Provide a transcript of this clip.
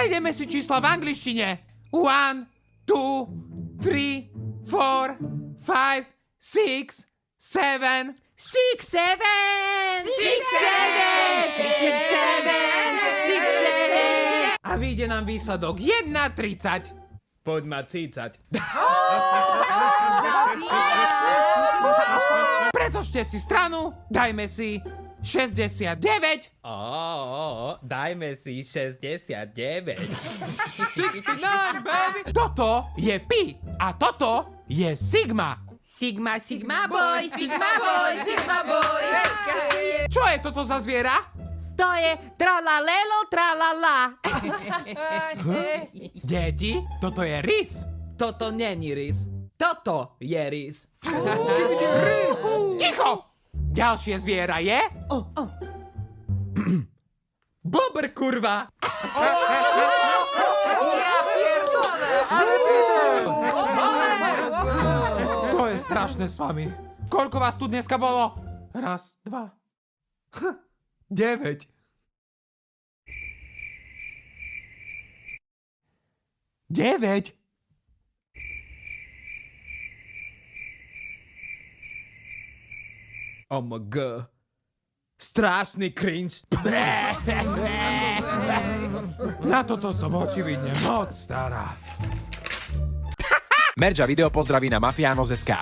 Prejdeme si čísla v angličtine. 1, 2, 3, 4, 5, 6, 7. 6, 7! 6, 7! 6, 7! 6, 7! A vyjde nám výsledok 1,30. Poď ma cícať. Pretočte si stranu, dajme si 69. Dajme si 69. 69, baby. Toto je pi a toto je sigma. Sigma, Sigma boy, Sigma boy, Sigma boy! Čo je toto za zviera? To je tralalelo, tralala. Deti, toto je rys. Toto není rys. Toto je rys. Ticho! Ďalšie zviera je... Bobr, kurva! To je strašné s vami. Koľko vás tu dneska bolo? 1, 2, 9. 9. OMG. Strašný cringe. Na toto som očividne moc stará. Merča video pozdraví na Mafiános.sk.